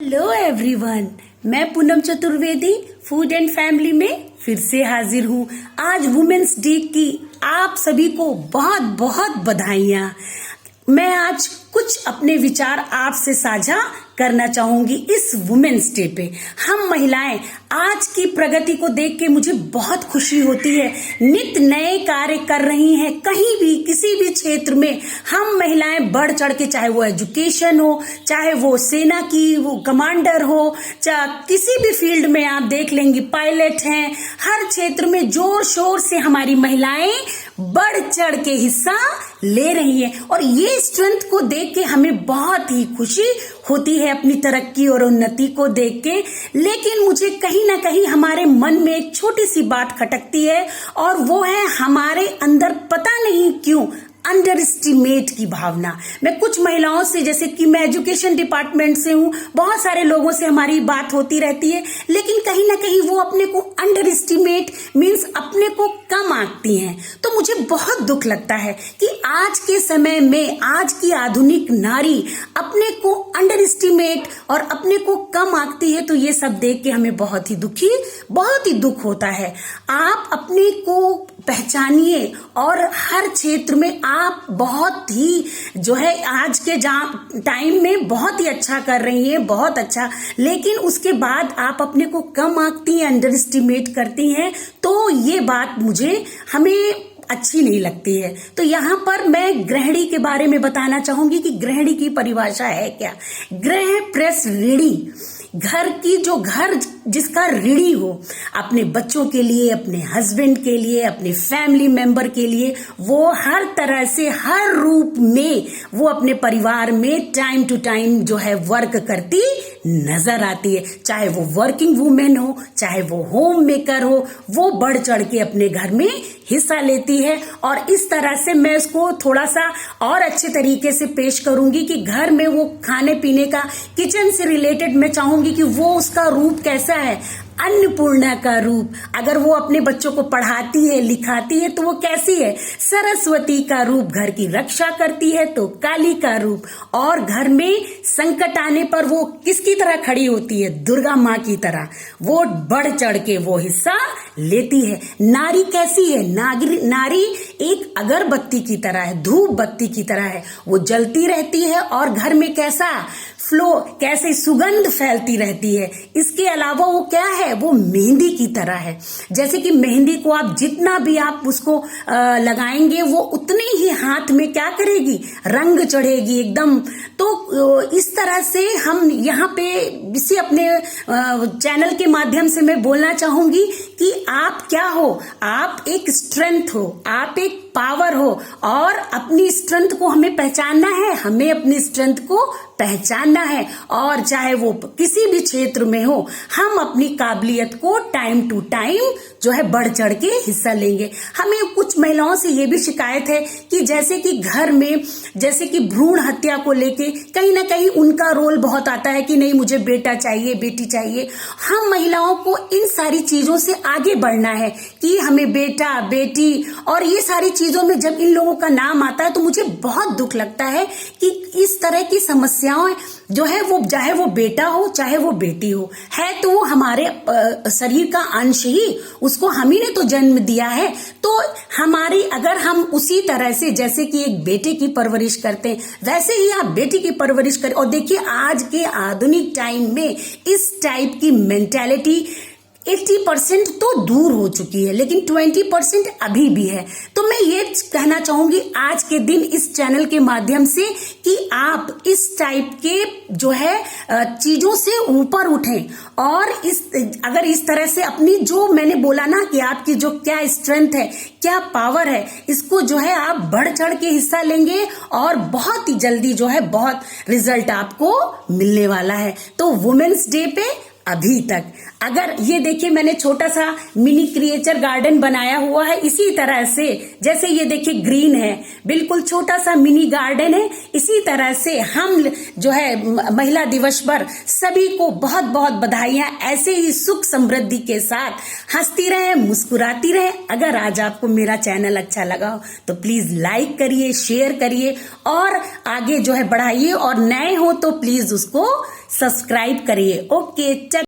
Hello everyone, मैं Poonam Chaturvedi food and family में फिर से हाजिर हूँ। आज वुमेन्स डे की आप सभी को बहुत बहुत बधाइयाँ। मैं आज कुछ अपने विचार आपसे साझा करना चाहूंगी इस वुमेन्स डे पे। हम महिलाएं आज की प्रगति को देख के मुझे बहुत खुशी होती है। नित नए कार्य कर रही हैं, कहीं भी किसी भी क्षेत्र में हम महिलाएं बढ़ चढ़ के, चाहे वो एजुकेशन हो, चाहे वो सेना की वो कमांडर हो, चाहे किसी भी फील्ड में आप देख लेंगे, पायलट हैं, हर क्षेत्र में जोर शोर से हमारी महिलाएं बढ़ चढ़ के हिस्सा ले रही हैं। और ये स्ट्रेंथ को देख के हमें बहुत ही खुशी होती है अपनी तरक्की और उन्नति को देख के। लेकिन मुझे कहीं ना कहीं हमारे मन में एक छोटी सी बात खटकती है, और वो है हमारे अंदर पता नहीं क्यों अंडर एस्टिमेट की भावना। मैं कुछ महिलाओं से, जैसे कि मैं एजुकेशन डिपार्टमेंट से हूँ, बहुत सारे लोगों से हमारी बात होती रहती है, लेकिन कहीं ना कहीं वो अपने को अंडर एस्टिमेट मीन्स अपने को कम आंकती हैं। तो मुझे बहुत दुख लगता है कि आज के समय में आज की आधुनिक नारी अपने को अंडर एस्टिमेट और अपने को कम आंकती है। तो ये सब देख के हमें बहुत ही दुख होता है। आप अपने को पहचानिए, और हर क्षेत्र में आप बहुत ही जो है आज के टाइम में बहुत ही अच्छा कर रही हैं, बहुत अच्छा। लेकिन उसके बाद आप अपने को कम आंकती हैं, अंडर एस्टिमेट करती हैं, तो ये बात हमें अच्छी नहीं लगती है। तो यहाँ पर मैं गृहिणी के बारे में बताना चाहूंगी कि गृहिणी की परिभाषा है क्या। गृह प्रेस ऋणी, घर जिसका ऋणी हो, अपने बच्चों के लिए, अपने हस्बैंड के लिए, अपने फैमिली मेंबर के लिए, वो हर तरह से हर रूप में वो अपने परिवार में टाइम टू टाइम जो है वर्क करती नजर आती है। चाहे वो वर्किंग वुमेन हो, चाहे वो होम मेकर हो, वो बढ़ चढ़ के अपने घर में हिस्सा लेती है। और इस तरह से मैं इसको थोड़ा सा और अच्छे तरीके से पेश करूंगी कि घर में वो खाने पीने का, किचन से रिलेटेड मैं चाहूंगी कि वो उसका रूप कैसा है, अन्नपूर्णा का रूप। अगर वो अपने बच्चों को पढ़ाती है, लिखाती है, तो वो कैसी है, सरस्वती का रूप। घर की रक्षा करती है तो काली का रूप। और घर में संकट आने पर वो किसकी तरह खड़ी होती है, दुर्गा माँ की तरह। वो बढ़ चढ़ के वो हिस्सा लेती है। नारी कैसी है, नारी एक अगरबत्ती की तरह है, धूप बत्ती की तरह है। वो जलती रहती है और घर में कैसे सुगंध फैलती रहती है। इसके अलावा वो क्या है, वो मेहंदी की तरह है। जैसे कि मेहंदी को आप जितना भी आप उसको लगाएंगे, वो उतने ही हाथ में क्या करेगी, रंग चढ़ेगी एकदम। तो इस तरह से हम यहाँ पे इसी अपने चैनल के माध्यम से मैं बोलना चाहूंगी कि आप क्या हो, आप एक स्ट्रेंथ हो, आप एक पावर हो, और अपनी स्ट्रेंथ को हमें पहचानना है, हमें अपनी स्ट्रेंथ को पहचानना है। और चाहे वो किसी भी क्षेत्र में हो, हम अपनी काबिलियत को टाइम टू टाइम जो है बढ़ चढ़ के हिस्सा लेंगे। हमें कुछ महिलाओं से ये भी शिकायत है कि जैसे कि घर में, जैसे कि भ्रूण हत्या को लेके कहीं ना कहीं उनका रोल बहुत आता है कि नहीं, मुझे बेटा चाहिए, बेटी चाहिए। हम महिलाओं को इन सारी चीजों से आगे बढ़ना है कि हमें बेटा, बेटी और ये सारी चीजों में जब इन लोगों का नाम आता है तो मुझे बहुत दुख लगता है कि इस तरह की समस्याएं जो है, वो चाहे वो बेटा हो चाहे वो बेटी हो, है तो वो हमारे शरीर का अंश ही, उसको हम ही ने तो जन्म दिया है। तो अगर हम उसी तरह से, जैसे कि एक बेटे की परवरिश करते हैं, वैसे ही आप बेटी की परवरिश करें। और देखिए आज के आधुनिक टाइम में इस टाइप की मेंटालिटी 80% तो दूर हो चुकी है, लेकिन 20% अभी भी है। तो मैं ये कहना चाहूंगी आज के दिन इस चैनल के माध्यम से कि आप इस टाइप के जो है चीजों से ऊपर उठें, और अगर इस तरह से अपनी, जो मैंने बोला ना कि आपकी जो क्या स्ट्रेंथ है, क्या पावर है, इसको जो है आप बढ़ चढ़ के हिस्सा लेंगे, और बहुत ही जल्दी जो है बहुत रिजल्ट आपको मिलने वाला है। तो वुमेन्स डे पे अभी तक अगर ये देखिए, मैंने छोटा सा मिनी क्रिएचर गार्डन बनाया हुआ है इसी तरह से। जैसे ये देखिए ग्रीन है, बिल्कुल छोटा सा मिनी गार्डन है। इसी तरह से हम जो है महिला दिवस पर सभी को बहुत बहुत बधाइयां। ऐसे ही सुख समृद्धि के साथ हंसती रहे, मुस्कुराती रहे। अगर आज आपको मेरा चैनल अच्छा लगा हो तो प्लीज लाइक करिए, शेयर करिए और आगे जो है बढ़ाइए, और नए हो तो प्लीज उसको सब्सक्राइब करिए। ओके।